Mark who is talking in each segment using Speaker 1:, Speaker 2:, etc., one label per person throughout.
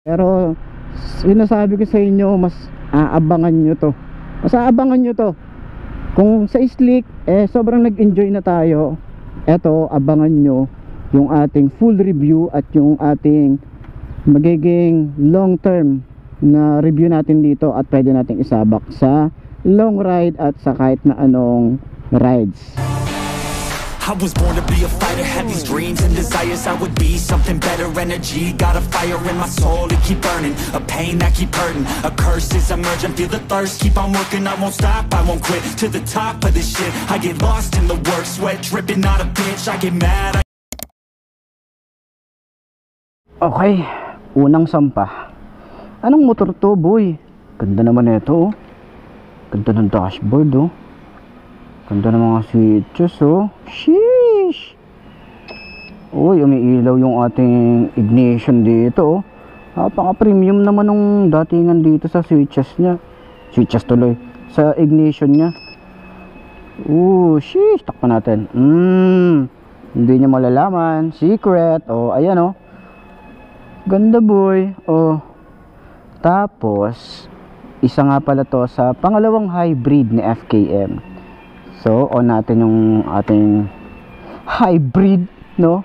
Speaker 1: Pero sinasabi ko sa inyo, mas aabangan nyo to. Mas aabangan nyo to. Kung sa slick, sobrang nag-enjoy na tayo. Eto, abangan nyo yung ating full review at yung ating magiging long term na review natin dito, at pwede natin isabak sa long ride at sa kahit na anong rides.
Speaker 2: I was born to be a fighter, had these dreams and desires. I would be something better, energy, got a fire in my soul to keep burning, a pain that keep hurting, a curse is emerging, feel the thirst, keep on working, I won't stop, I won't quit, to the top of this shit, I get lost in the work, sweat dripping, not a bitch, I get mad.
Speaker 1: Okay, unang sampah. Anong motor to, boy? Ganda naman ito, oh. Ganda ng dashboard, oh. Ganda ng mga switches, oh. Sheesh! Uy, umiilaw yung ating ignition dito, oh. Napaka-premium naman nung datingan dito sa switches niya. Switches tuloy. Sa ignition niya. Sheesh! Takpan natin. Hindi niya malalaman. Secret. Oh, ayan, oh. Ganda, boy. Oh. Tapos, isa nga pala to sa pangalawang hybrid ni FKM. So, on natin yung ating hybrid, no?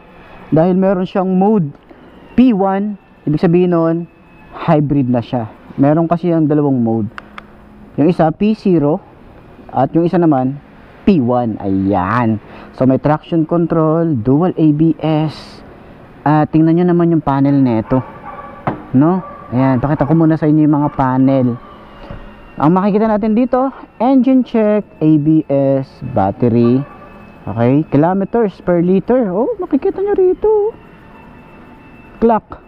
Speaker 1: Dahil meron siyang mode P1, ibig sabihin nun, hybrid na siya. Meron kasi yung dalawang mode. Yung isa, P0, at yung isa naman, P1. Ayan. So, may traction control, dual ABS. Tingnan nyo naman yung panel neto, no? Ayan, pakita ko muna sa inyo yung mga panel. Ang makikita natin dito, engine check, ABS, battery, okay, kilometers per liter. Oh, makikita nyo rito. Clock,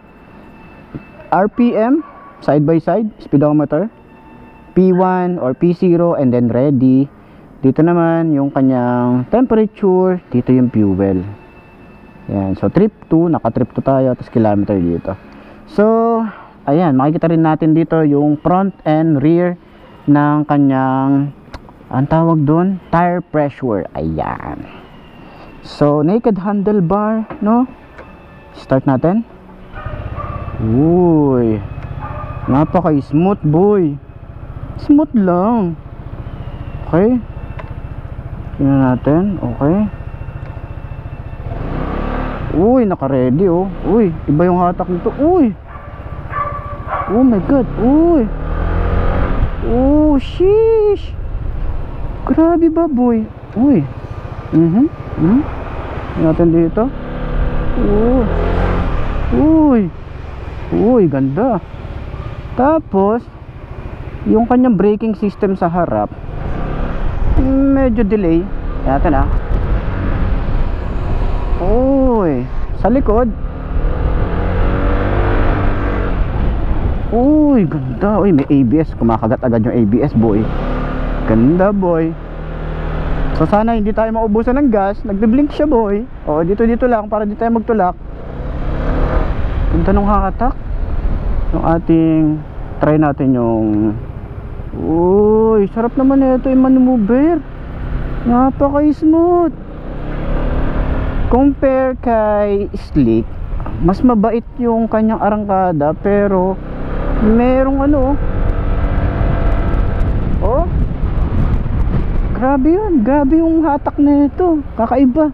Speaker 1: RPM, side by side, speedometer, P1 or P0, and then ready. Dito naman yung kanyang temperature, dito yung fuel. Yan, so trip 2, naka-trip 2 tayo, tapos kilometer dito. So, ayan, makikita rin natin dito yung front and rear ng kanyang, ang tawag doon, tire pressure. Ayan. So, naked handlebar, no? Start natin. Uy, napaka-smooth, boy. Smooth lang. Okay. Tingnan natin. Okay. Uy, naka-ready, oh. Uy, iba yung hatak nito. Uy. Oh my god. Uy. Oh, sheesh. Grabe ba, boy? Uy. Natin dito. Oh. Uy. Uy, ganda. Tapos, yung kanyang braking system sa harap, medyo delay. Natin, ah. Uy. Sa likod. Uy, ganda. Uy, may ABS. Kumakagat agad yung ABS, boy. Ganda, boy. So, sana hindi tayo maubusan ng gas. Nagbe-blink siya, boy. O, dito lang para di tayo magtulak. Ganda nung hatak. Yung ating, try natin yung, uy, sarap naman ito yung maneuver. Napaka-smooth. Compare kay Slick, mas mabait yung kanyang arangkada, pero merong ano, oh, grabe yun, grabe yung hatak na ito, kakaiba.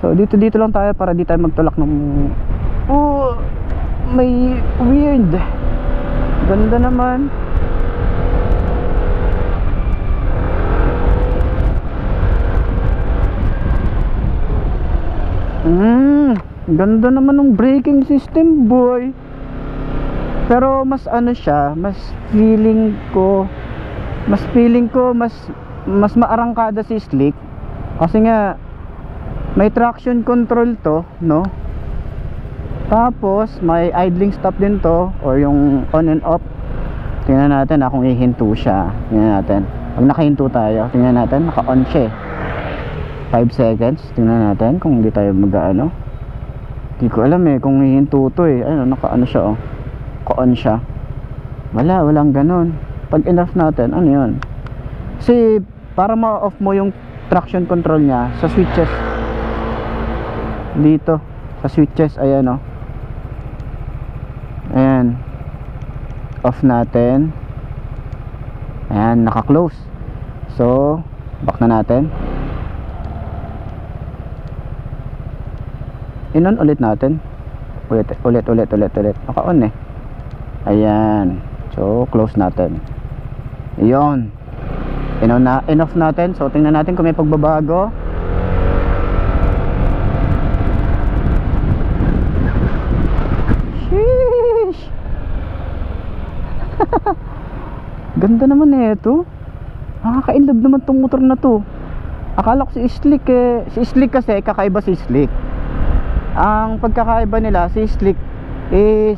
Speaker 1: So dito lang tayo para di tayo magtulak ng, oh, may weird. Ganda naman. Ganda naman ng braking system, boy. Pero mas ano siya, mas feeling ko mas maarangkada si Slick. Kasi nga may traction control to, no? Tapos may idling stop din to, or yung on and off. Tingnan natin kung ihinto siya. Tingnan natin. Pag nakahinto tayo, tingnan natin, naka-on siya. 5 seconds. Tingnan natin kung hindi tayo mag-ano. Hindi ko alam kung hihinto to Ayun, naka-ano siya, oh. Naka-on siya. Walang ganon. Pag enough natin, ano yun? Kasi para ma-off mo yung traction control niya sa switches. Dito. Sa switches, ayan, oh. Ayan. Off natin. Ayan, naka-close. So, back na natin. In-on ulit natin. Ulit. Naka-on eh. Ayan. So, close natin. Iyon. In-off natin. So, tingnan natin kung may pagbabago. Sheesh! Ganda naman eh ito. Nakaka-inlove naman tong motor na to. Akala ko si Slick eh. Si Slick kasi kakaiba si Slick. Ang pagkakaiba nila si Slick is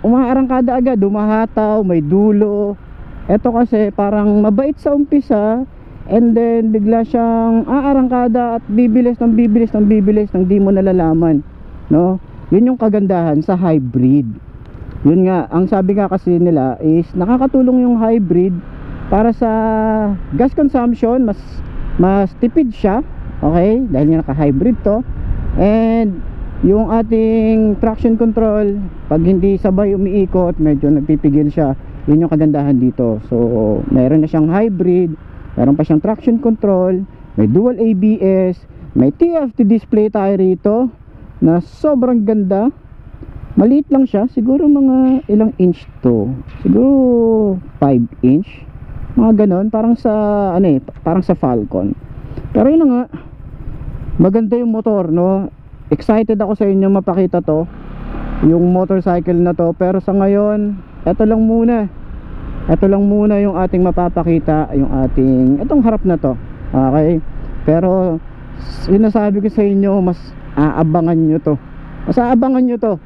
Speaker 1: umaarangkada agad, dumahataw, may dulo. Ito kasi parang mabait sa umpisa, and then bigla siyang aarangkada at bibilis nang di mo nalalaman, no? Yun yung kagandahan sa hybrid. Yun nga, ang sabi nga kasi nila is nakakatulong yung hybrid para sa gas consumption, mas tipid siya. Okay, dahil nga naka-hybrid to. And yung ating traction control, pag hindi sabay umiikot, medyo nagpipigil siya. Yun yung kagandahan dito. So, meron na siyang hybrid, meron pa siyang traction control, may dual ABS, may TFT display tayo rito na sobrang ganda. Maliit lang siya, siguro mga ilang inch to. Siguro 5 inch. Mga ganon, parang sa Falcon. Pero yun na nga, maganda yung motor, no? Excited ako sa inyo mapakita to, yung motorcycle na to. Pero sa ngayon, ito lang muna yung ating mapapakita, yung ating, itong harap na to. Okay? Pero sinasabi ko sa inyo, mas aabangan nyo to.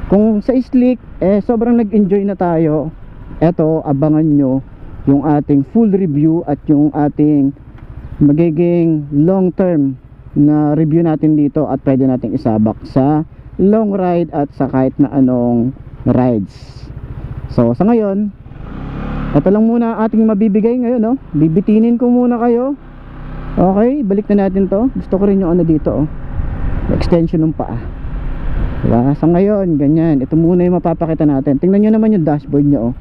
Speaker 1: Kung sa Slick, sobrang nag-enjoy na tayo. Eto, abangan nyo yung ating full review at yung ating magiging long term na review natin dito, at pwede nating isabak sa long ride at sa kahit na anong rides. So sa ngayon, ito lang muna ating mabibigay ngayon, no? Bibitinin ko muna kayo. Okay, balik na natin to. Gusto ko rin yung ano dito, extension ng paa. Diba? Sa ngayon, ganyan. Ito muna yung mapapakita natin. Tingnan nyo naman yung dashboard nyo, oh.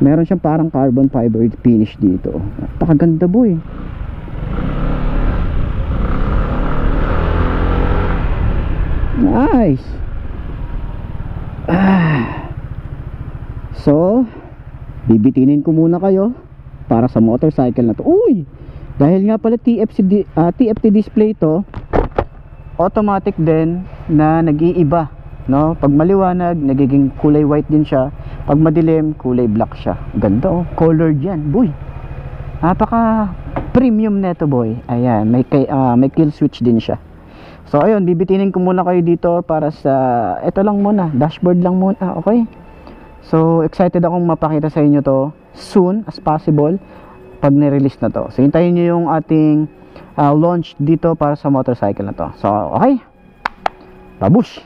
Speaker 1: Meron siyang parang carbon fiber finish dito. Napakaganda, boy. Nice. So, bibitinin ko muna kayo para sa motorcycle na to. Uy! Dahil nga pala TFT display to, automatic din na nag-iiba, no? Pag maliwanag, nagiging kulay white din siya. Pag madilim, kulay black siya. Ganda, oh. Colored yan, boy. Napaka premium neto, boy. Ayan, may kill switch din siya. So ayun, bibitinin ko muna kayo dito para sa ito lang muna, dashboard lang muna, okay? So excited akong mapakita sa inyo to soon as possible pag ni-release na to. So hintayin nyo yung ating launch dito para sa motorcycle na to. So okay, babush